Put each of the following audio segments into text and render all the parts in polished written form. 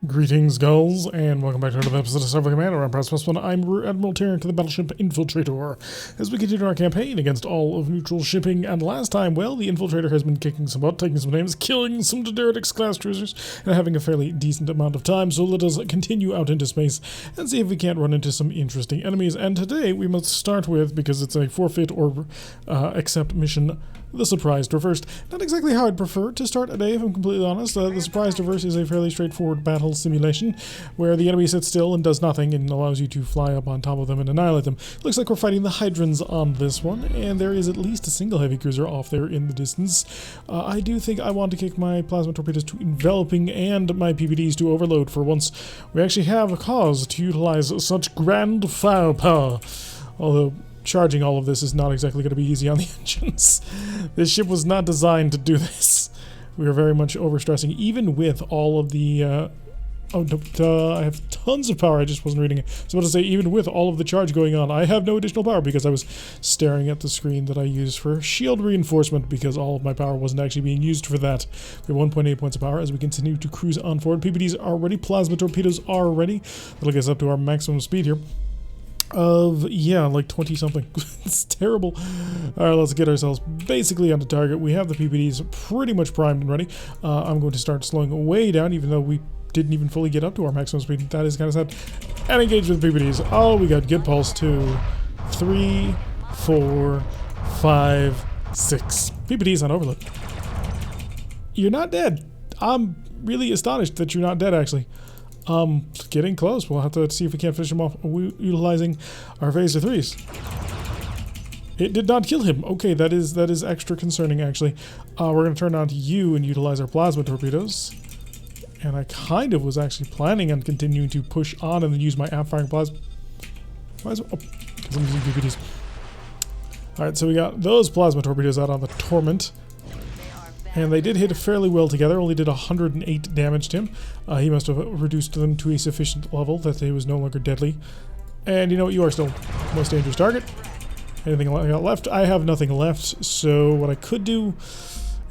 Greetings, Gulls, and welcome back to another episode of Starfleet Command. Orion Pirates Mod. I'm Rear Admiral Terran to the battleship Infiltrator, as we continue our campaign against all of neutral shipping. And last time, well, the Infiltrator has been kicking some butt, taking some names, killing some Derretics class cruisers, and having a fairly decent amount of time. So let us continue out into space and see if we can't run into some interesting enemies. And today we must start with, because it's a forfeit or accept mission, the surprise traverse. Not exactly how I'd prefer to start a day, if I'm completely honest. The surprise traverse is a fairly straightforward battle simulation where the enemy sits still and does nothing and allows you to fly up on top of them and annihilate them. Looks like we're fighting the Hydrons on this one, and there is at least a single heavy cruiser off there in the distance. I do think I want to kick my plasma torpedoes to enveloping and my PPDs to overload for once we actually have a cause to utilize such grand firepower. Although charging all of this is not exactly going to be easy on the engines. This ship was not designed to do this. We are very much overstressing, even with all of the I have tons of power. I just wasn't reading it. So I was about to say, even with all of the charge going on, I have no additional power because I was staring at the screen that I used for shield reinforcement, because all of my power wasn't actually being used for that. We have 1.8 points of power as we continue to cruise on forward. PPDs are ready. Plasma torpedoes are ready. That'll get us up to our maximum speed here of, yeah, like 20 something. It's terrible. Alright, let's get ourselves basically onto target. We have the PPDs pretty much primed and ready. I'm going to start slowing way down, even though we didn't even fully get up to our maximum speed. That is kind of sad. And engage with the PPDs. Oh, we got good pulse. 2, 3, 4, 5, 6. PPDs on overload. You're not dead. I'm really astonished that you're not dead, actually. Getting close. We'll have to see if we can't finish him off utilizing our phaser 3s. It did not kill him. Okay, that is extra concerning, actually. We're going to turn on to you and utilize our plasma torpedoes. And I kind of was actually planning on continuing to push on and then use my aft-firing plasma. Why is it? Oh, because I'm using PPDs. Alright, so we got those plasma torpedoes out on the Torment. And they did hit fairly well together, only did 108 damage to him. He must have reduced them to a sufficient level that he was no longer deadly. And you know what, you are still the most dangerous target. Anything I got left? I have nothing left, so what I could do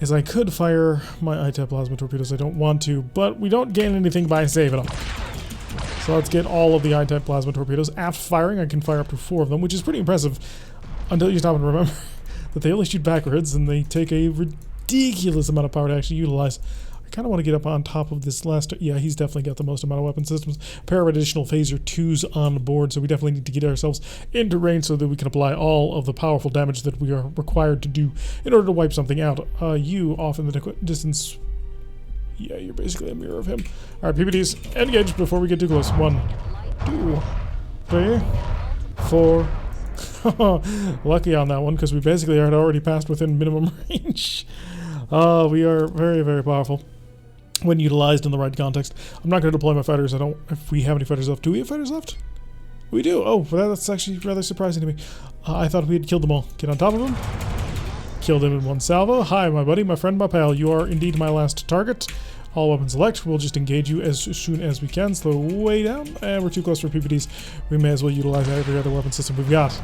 is I could fire my ITAP plasma torpedoes. I don't want to, but we don't gain anything by saving them. So let's get all of the ITAP plasma torpedoes. Aft firing, I can fire up to 4 of them, which is pretty impressive until you stop and remember that they only shoot backwards and they take a ridiculous amount of power to actually utilize. I kind of want to get up on top of this last. Yeah, he's definitely got the most amount of weapon systems. A pair of additional phaser 2s on board, so we definitely need to get ourselves into range so that we can apply all of the powerful damage that we are required to do in order to wipe something out. You off in the distance. Yeah, you're basically a mirror of him. Alright, PPDs, engage before we get too close. 1, 2, 3, 4. Lucky on that one, because we basically had already passed within minimum range. We are very, very powerful when utilized in the right context. I'm not going to deploy my fighters. If we have any fighters left. Do we have fighters left? We do. Oh, that's actually rather surprising to me. I thought we had killed them all. Get on top of them. Killed him in one salvo. Hi, my buddy, my friend, my pal. You are indeed my last target. All weapons select. We'll just engage you as soon as we can. Slow way down. And we're too close for PPDs. We may as well utilize every other weapon system we've got.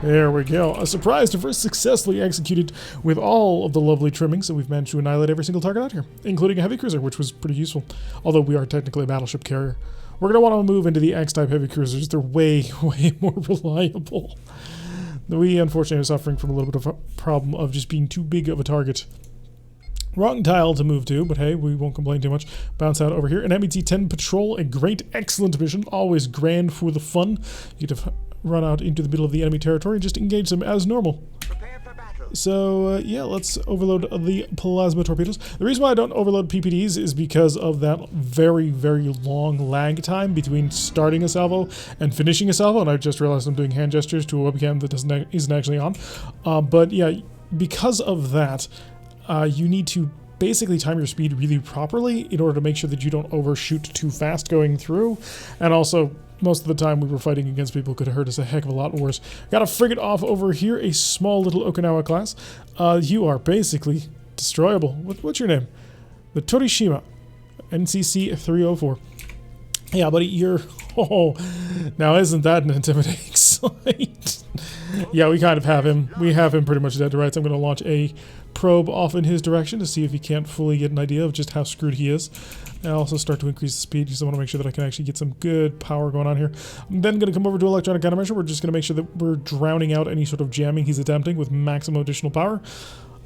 There we go. A surprise traverse successfully executed with all of the lovely trimmings, and we've managed to annihilate every single target out here, including a heavy cruiser, which was pretty useful. Although we are technically a battleship carrier. We're going to want to move into the X-type heavy cruisers. They're way, way more reliable. We, unfortunately, are suffering from a little bit of a problem of just being too big of a target. Wrong tile to move to, but hey, we won't complain too much. Bounce out over here. An MET-10 patrol, a great, excellent mission. Always grand for the fun. You get to run out into the middle of the enemy territory and just engage them as normal. So, yeah, let's overload the plasma torpedoes. The reason why I don't overload PPDs is because of that very, very long lag time between starting a salvo and finishing a salvo, and I just realized I'm doing hand gestures to a webcam that isn't actually on. But yeah, because of that, you need to basically time your speed really properly in order to make sure that you don't overshoot too fast going through. And also, most of the time we were fighting against people who could hurt us a heck of a lot worse. Got a frigate off over here, a small little Okinawa class. You are basically destroyable. What's your name? The Torishima. NCC 304. Yeah, buddy, you're... Oh, now isn't that an intimidating sight? Yeah, we kind of have him. We have him pretty much dead to rights. I'm going to launch a probe off in his direction to see if he can't fully get an idea of just how screwed he is. And I'll also start to increase the speed because I want to make sure that I can actually get some good power going on here. I'm then going to come over to electronic countermeasure. We're just going to make sure that we're drowning out any sort of jamming he's attempting with maximum additional power.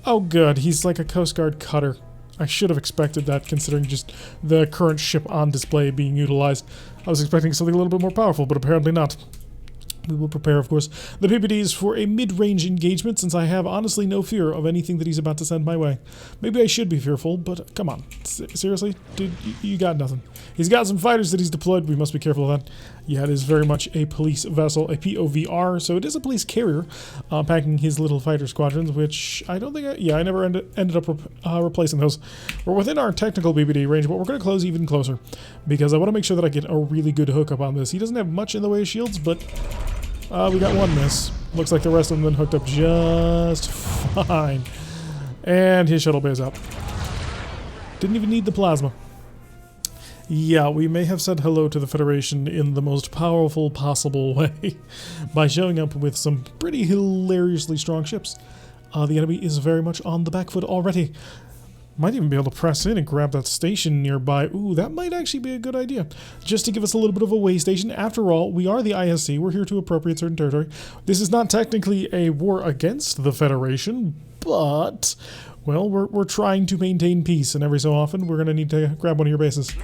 Oh, good. He's like a Coast Guard cutter. I should have expected that considering just the current ship on display being utilized. I was expecting something a little bit more powerful, but apparently not. We will prepare, of course, the PPDs for a mid-range engagement since I have honestly no fear of anything that he's about to send my way. Maybe I should be fearful, but come on. Seriously? Dude, you got nothing. He's got some fighters that he's deployed. We must be careful of that. Yeah, it is very much a police vessel, a POVR, so it is a police carrier packing his little fighter squadrons, which I don't think I never ended up replacing those. We're within our technical PPD range, but we're going to close even closer because I want to make sure that I get a really good hookup on this. He doesn't have much in the way of shields, but we got one miss. Looks like the rest of them then hooked up just fine. And his shuttle bay is up. Didn't even need the plasma. Yeah, we may have said hello to the Federation in the most powerful possible way by showing up with some pretty hilariously strong ships. The enemy is very much on the back foot already. Might even be able to press in and grab that station nearby. Ooh, that might actually be a good idea. Just to give us a little bit of a way station. After all, we are the ISC. We're here to appropriate certain territory. This is not technically a war against the Federation, but, well, we're trying to maintain peace, and every so often we're going to need to grab one of your bases.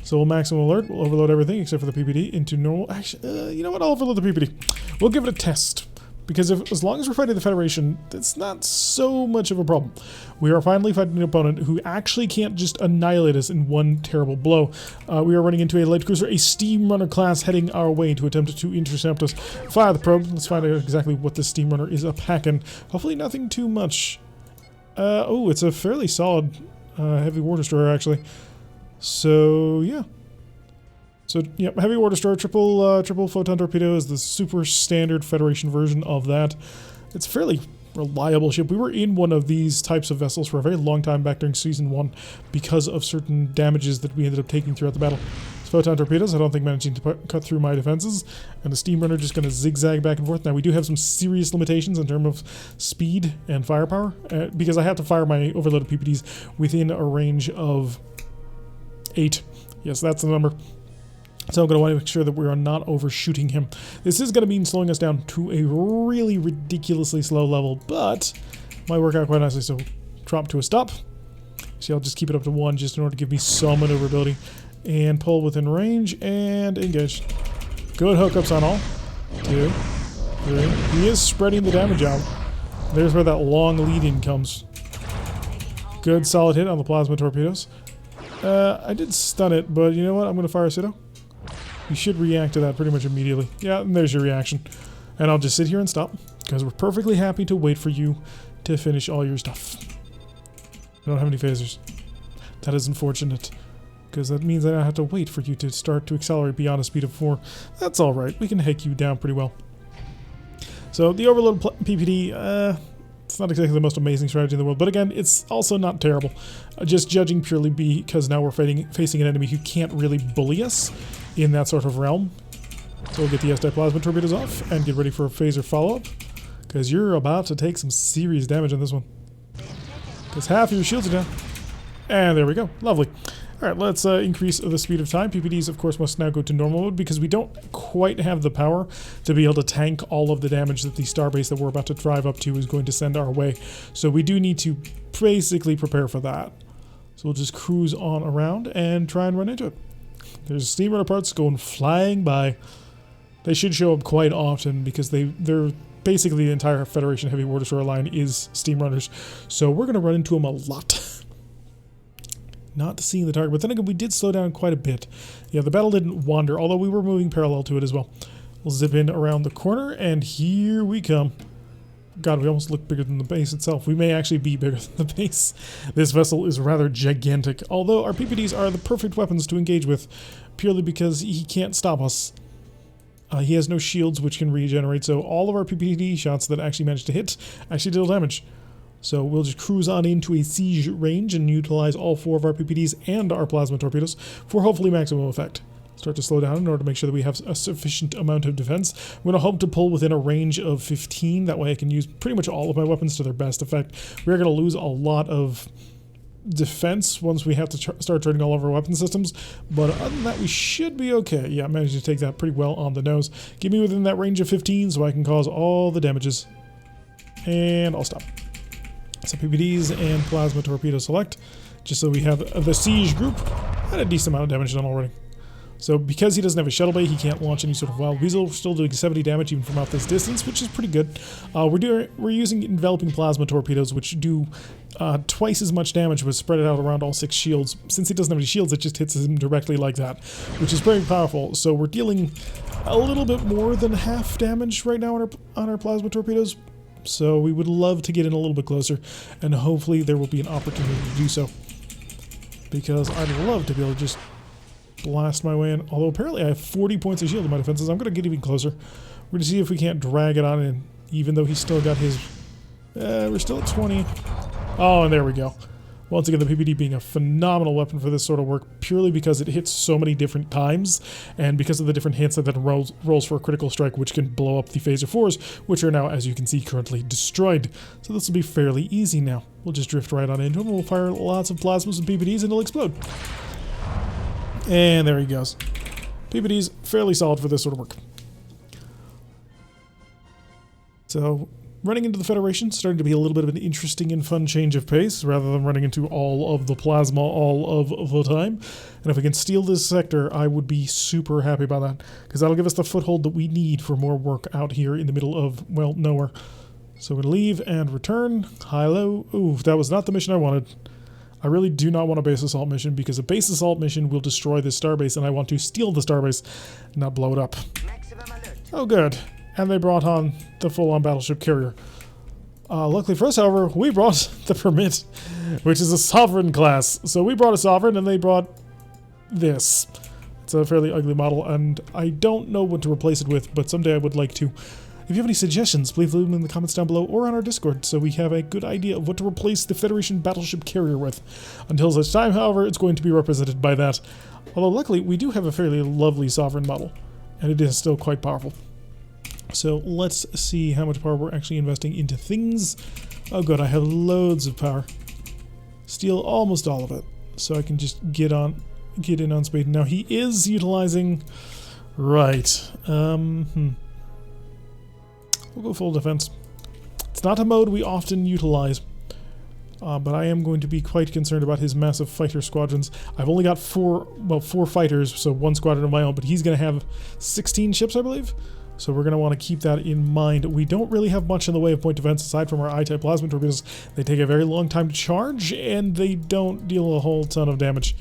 So we'll maximum alert. We'll overload everything except for the PPD into normal. Actually, you know what? I'll overload the PPD. We'll give it a test. Because as long as we're fighting the Federation, it's not so much of a problem. We are finally fighting an opponent who actually can't just annihilate us in one terrible blow. We are running into a light cruiser, a steam runner class heading our way to attempt to intercept us. Fire the probe. Let's find out exactly what this steam runner is a-packing. Hopefully nothing too much. Oh, it's a fairly solid heavy war destroyer, actually. So, yeah. So, yep, heavy war destroyer, triple photon torpedo is the super standard Federation version of that. It's a fairly reliable ship. We were in one of these types of vessels for a very long time back during Season 1 because of certain damages that we ended up taking throughout the battle. It's photon torpedoes, I don't think managing to cut through my defenses, and the steam runner just going to zigzag back and forth. Now, we do have some serious limitations in terms of speed and firepower, because I have to fire my overloaded PPDs within a range of 8. Yes, that's the number. So I'm going to want to make sure that we are not overshooting him. This is going to mean slowing us down to a really ridiculously slow level, but might work out quite nicely. So drop to a stop. See, I'll just keep it up to 1 just in order to give me some maneuverability. And pull within range and engage. Good hookups on all. 2, 3. He is spreading the damage out. There's where that long lead-in comes. Good solid hit on the plasma torpedoes. I did stun it, but you know what? I'm going to fire a pseudo. You should react to that pretty much immediately. Yeah, and there's your reaction. And I'll just sit here and stop, because we're perfectly happy to wait for you to finish all your stuff. I don't have any phasers. That is unfortunate, because that means that I have to wait for you to start to accelerate beyond a speed of 4. That's alright, we can hake you down pretty well. So the overload PPD, it's not exactly the most amazing strategy in the world, but again, it's also not terrible. Just judging purely because now we're facing an enemy who can't really bully us in that sort of realm. So we'll get the S-type plasma torpedoes off and get ready for a phaser follow-up, because you're about to take some serious damage on this one. Because half of your shields are down. And there we go. Lovely. Alright, let's increase the speed of time. PPDs, of course, must now go to normal mode because we don't quite have the power to be able to tank all of the damage that the starbase that we're about to drive up to is going to send our way. So we do need to basically prepare for that. So we'll just cruise on around and try and run into it. There's steam runner parts going flying by. They should show up quite often because they're basically the entire Federation heavy war destroyer line is steam runners. So we're going to run into them a lot. Not seeing the target, but then again, we did slow down quite a bit. Yeah, the battle didn't wander, although we were moving parallel to it as well. We'll zip in around the corner, and here we come. God, we almost look bigger than the base itself. We may actually be bigger than the base. This vessel is rather gigantic, although our PPDs are the perfect weapons to engage with, purely because he can't stop us. He has no shields which can regenerate, so all of our PPD shots that actually managed to hit actually deal damage. So we'll just cruise on into a siege range and utilize all 4 of our PPDs and our plasma torpedoes for hopefully maximum effect. start to slow down in order to make sure that we have a sufficient amount of defense. I'm going to hope to pull within a range of 15. That way I can use pretty much all of my weapons to their best effect. We're going to lose a lot of defense once we have to start turning all of our weapon systems, but other than that we should be okay. Yeah, I managed to take that pretty well on the nose. Get me within that range of 15 so I can cause all the damages. And I'll stop. So PPDs and plasma torpedo select, just so we have the siege group. Had a decent amount of damage done already. So because he doesn't have a shuttle bay, he can't launch any sort of wild weasel. We're still doing 70 damage even from out this distance, which is pretty good. We're using enveloping plasma torpedoes, which do twice as much damage, but spread it out around all 6 shields. Since he doesn't have any shields, it just hits him directly like that, which is very powerful. So we're dealing a little bit more than half damage right now on our plasma torpedoes. So we would love to get in a little bit closer, and hopefully there will be an opportunity to do so. Because I'd love to be able to just blast my way in. Although apparently I have 40 points of shield in my defenses. I'm going to get even closer. We're going to see if we can't drag it on in, even though he's still got his... we're still at 20. Oh, and there we go. Once again, the PPD being a phenomenal weapon for this sort of work, purely because it hits so many different times, and because of the different hits that then rolls for a critical strike, which can blow up the phaser 4s, which are now, as you can see, currently destroyed. So this will be fairly easy now. We'll just drift right on into him, we'll fire lots of plasmas and PPDs, and it'll explode. And there he goes. PPD's fairly solid for this sort of work. So, running into the Federation starting to be a little bit of an interesting and fun change of pace, rather than running into all of the plasma all of the time. And if we can steal this sector, I would be super happy about that, because that'll give us the foothold that we need for more work out here in the middle of, well, nowhere. So we're going to leave and return. High-low. Ooh, that was not the mission I wanted. I really do not want a base assault mission, because a base assault mission will destroy this starbase, and I want to steal the starbase, not blow it up. Oh, good. And they brought on the full-on battleship carrier. Luckily for us, however, we brought the Permit, which is a Sovereign class. So we brought a Sovereign, and they brought this. It's a fairly ugly model, and I don't know what to replace it with, but someday I would like to. If you have any suggestions, please leave them in the comments down below or on our Discord, so we have a good idea of what to replace the Federation battleship carrier with. Until such time, however, it's going to be represented by that. Although luckily, we do have a fairly lovely Sovereign model, and it is still quite powerful. So let's see how much power we're actually investing into things. Oh good, I have loads of power. Steal almost all of it, so I can just get in on speed. Now he is utilizing... Right. We'll go full defense. It's not a mode we often utilize, but I am going to be quite concerned about his massive fighter squadrons. I've only got four fighters, so 1 squadron of my own, but he's going to have 16 ships, I believe. So we're going to want to keep that in mind. We don't really have much in the way of point defense aside from our I-type plasma torpedoes. They take a very long time to charge, and they don't deal a whole ton of damage.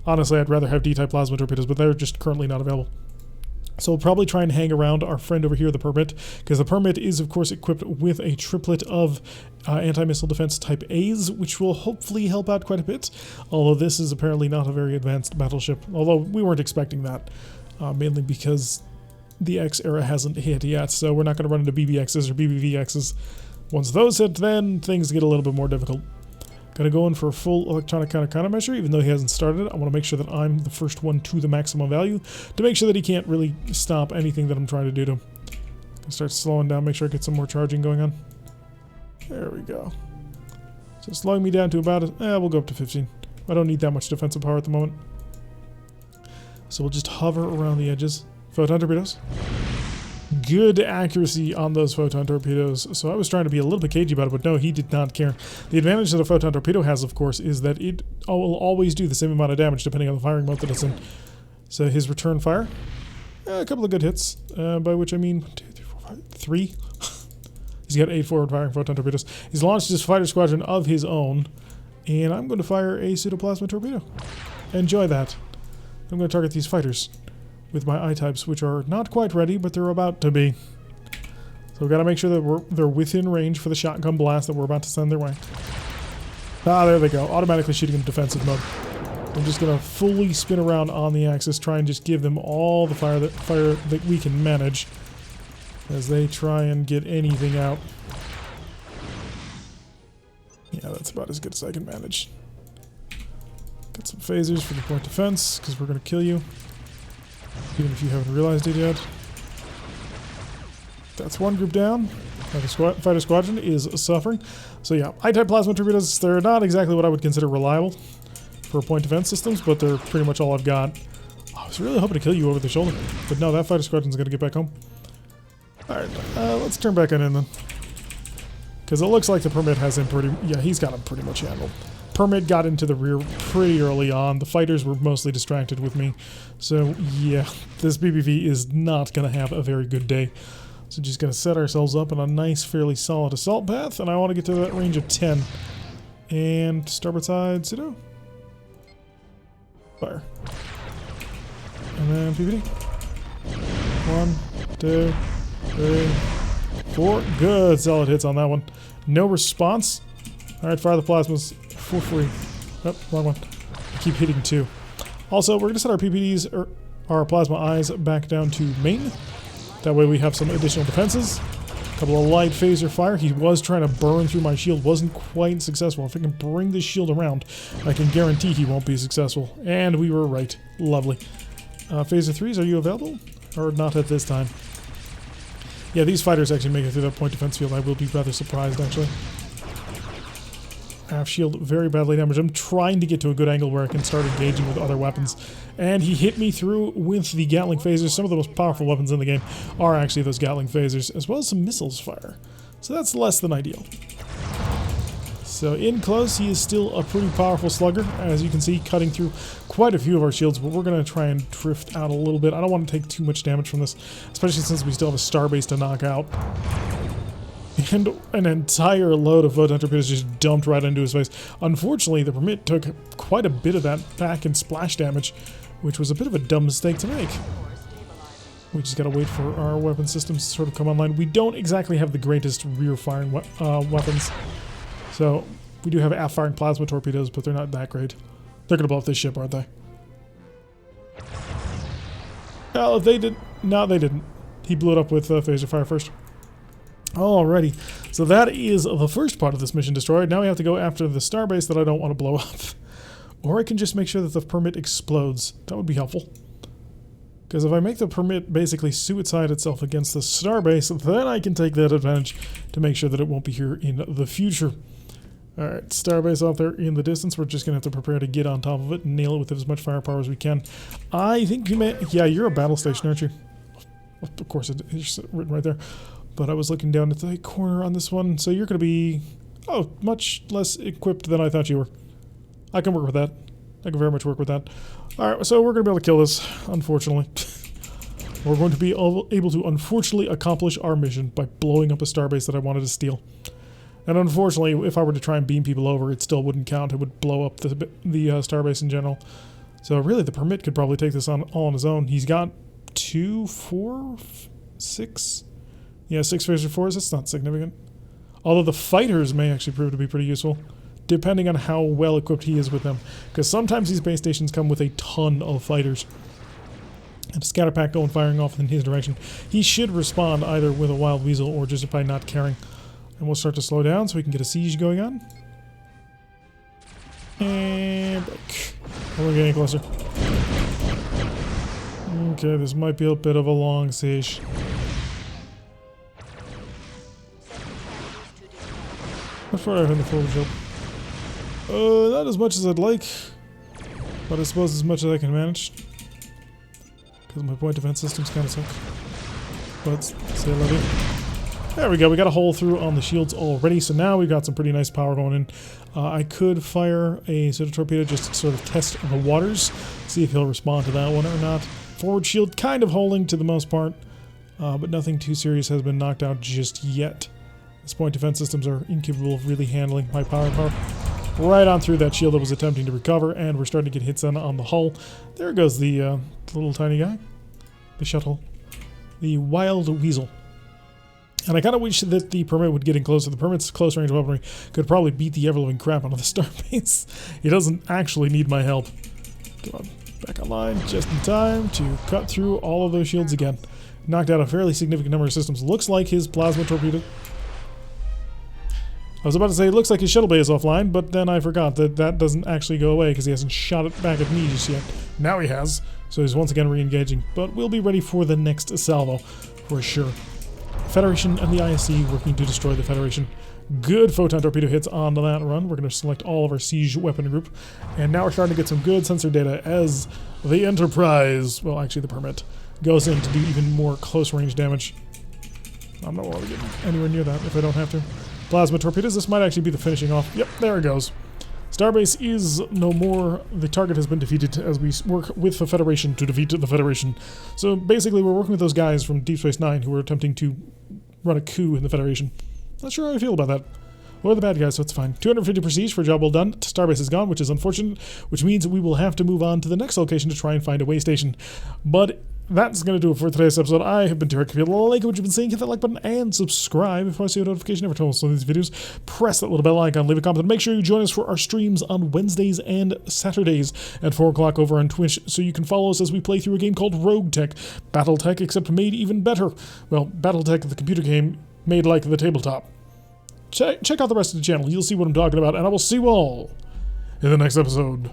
Honestly, I'd rather have D-type plasma torpedoes, but they're just currently not available. So we'll probably try and hang around our friend over here, the Permit, because the Permit is, of course, equipped with a triplet of anti-missile defense type A's, which will hopefully help out quite a bit, although this is apparently not a very advanced battleship, although we weren't expecting that, mainly because the X era hasn't hit yet, so we're not going to run into BBXs or BBVXs. Once those hit, then things get a little bit more difficult. Going to go in for a full electronic countermeasure, even though he hasn't started it. I want to make sure that I'm the first one to the maximum value, to make sure that he can't really stop anything that I'm trying to do to him. Gonna start slowing down, make sure I get some more charging going on. There we go. So slowing me down to about, we'll go up to 15. I don't need that much defensive power at the moment. So we'll just hover around the edges. Photon torpedoes. Good accuracy on those photon torpedoes. So I was trying to be a little bit cagey about it, but no, he did not care. The advantage that a photon torpedo has, of course, is that it will always do the same amount of damage depending on the firing mode that it's in. So his return fire, a couple of good hits, by which I mean 1, 2, 3, 4, 5, 3. He's got 8 forward firing photon torpedoes. He's launched his fighter squadron of his own, and I'm going to fire a pseudoplasma torpedo. Enjoy that. I'm going to target these fighters with my I-types, which are not quite ready, but they're about to be. So we've got to make sure that they're within range for the shotgun blast that we're about to send their way. Ah, there they go. Automatically shooting in defensive mode. I'm just going to fully spin around on the axis, try and just give them all the fire that we can manage as they try and get anything out. Yeah, that's about as good as I can manage. Got some phasers for the point defense, because we're going to kill you. even if you haven't realized it yet. That's one group down. Fighter Squadron is suffering. So yeah, I-type plasma torpedoes, they're not exactly what I would consider reliable for point defense systems, but they're pretty much all I've got. I was really hoping to kill you over the shoulder, but no, that Fighter Squadron's going to get back home. Alright, let's turn back on in then. Because it looks like the Permit has him pretty... Yeah, he's got him pretty much handled. Permit got into the rear pretty early on. The fighters were mostly distracted with me. So yeah, this BBV is not going to have a very good day. So just going to set ourselves up on a nice, fairly solid assault path, and I want to get to that range of 10. And starboard side, pseudo. Fire. And then PPD. 1, 2, 3, 4. Good, solid hits on that one. No response. Alright, fire the plasmas for free. Oh, wrong one. I keep hitting 2. Also, we're going to set our PPDs, or our plasma eyes, back down to main. That way we have some additional defenses. A couple of light phaser fire. He was trying to burn through my shield. Wasn't quite successful. If I can bring this shield around, I can guarantee he won't be successful. And we were right. Lovely. Phaser 3s, are you available? Or not at this time? Yeah, these fighters actually make it through that point defense field. I will be rather surprised, actually. Half shield very badly damaged. I'm trying to get to a good angle where I can start engaging with other weapons. And he hit me through with the Gatling phasers. Some of the most powerful weapons in the game are actually those Gatling phasers, as well as some missiles fire. So that's less than ideal. So in close, he is still a pretty powerful slugger, as you can see, cutting through quite a few of our shields, but we're going to try and drift out a little bit. I don't want to take too much damage from this, especially since we still have a starbase to knock out. And an entire load of photon torpedoes just dumped right into his face. Unfortunately, the Permit took quite a bit of that back in splash damage, which was a bit of a dumb mistake to make. We just gotta wait for our weapon systems to sort of come online. We don't exactly have the greatest rear-firing weapons. So, we do have aft-firing plasma torpedoes, but they're not that great. They're gonna blow up this ship, aren't they? Oh, they did. No, they didn't. He blew it up with phaser fire first. Alrighty, so that is the first part of this mission destroyed. Now we have to go after the starbase that I don't want to blow up. Or I can just make sure that the Permit explodes. That would be helpful. Because if I make the Permit basically suicide itself against the starbase, then I can take that advantage to make sure that it won't be here in the future. Alright, starbase off there in the distance. We're just going to have to prepare to get on top of it and nail it with as much firepower as we can. I think you may... Yeah, you're a battle station, aren't you? Of course, it's written right there. But I was looking down at the corner on this one, so you're going to be, much less equipped than I thought you were. I can work with that. I can very much work with that. Alright, so we're going to be able to kill this, unfortunately. We're going to be able to unfortunately accomplish our mission by blowing up a starbase that I wanted to steal. And unfortunately, if I were to try and beam people over, it still wouldn't count. It would blow up the starbase in general. So really, the Permit could probably take this on all on his own. He's got 2, 4, 6... Yeah, 6 phaser 4s, that's not significant. Although the fighters may actually prove to be pretty useful, depending on how well equipped he is with them. Because sometimes these base stations come with a ton of fighters. And a scatter pack going firing off in his direction. He should respond either with a wild weasel or just by not caring. And we'll start to slow down so we can get a siege going on. And break. We're getting closer. Okay, this might be a bit of a long siege. How far out in the forward shield? Not as much as I'd like, but I suppose as much as I can manage. Because my point defense systems kind of suck. But, say love you. There we go, we got a hole through on the shields already, so now we've got some pretty nice power going in. I could fire a pseudo torpedo just to sort of test the waters, see if he'll respond to that one or not. Forward shield kind of holding to the most part, but nothing too serious has been knocked out just yet. This point defense systems are incapable of really handling my power. Right on through that shield that was attempting to recover, and we're starting to get hits on the hull. There goes the little tiny guy. The shuttle. The wild weasel. And I kind of wish that the Permit would get in closer. The Permit's close range weaponry could probably beat the ever-living crap out of the starbase. He doesn't actually need my help. Come on, back online just in time to cut through all of those shields again. Knocked out a fairly significant number of systems. Looks like his plasma torpedo... I was about to say, it looks like his shuttle bay is offline, but then I forgot that that doesn't actually go away because he hasn't shot it back at me just yet. Now he has, so he's once again re-engaging. But we'll be ready for the next salvo, for sure. Federation and the ISC working to destroy the Federation. Good photon torpedo hits on that run. We're going to select all of our siege weapon group. And now we're starting to get some good sensor data as the Enterprise, well, actually the Permit, goes in to do even more close range damage. I'm not going to get anywhere near that if I don't have to. Plasma torpedoes, this might actually be the finishing off. Yep, there it goes. Starbase is no more. The target has been defeated as we work with the Federation to defeat the Federation. So basically we're working with those guys from Deep Space Nine who are attempting to run a coup in the Federation. Not sure how I feel about that. We're the bad guys, so it's fine. 250 prestige for a job well done. Starbase is gone, which is unfortunate, which means we will have to move on to the next location to try and find a way station. But that's going to do it for today's episode. I have been Derek. If you like what you've been seeing, hit that like button and subscribe. If you want to see a notification every time I post these videos, press that little bell icon, leave a comment, and make sure you join us for our streams on Wednesdays and Saturdays at 4 o'clock over on Twitch, so you can follow us as we play through a game called Rogue Tech. Battletech, except made even better. Well, Battletech, the computer game, made like the tabletop. Check out the rest of the channel. You'll see what I'm talking about, and I will see you all in the next episode.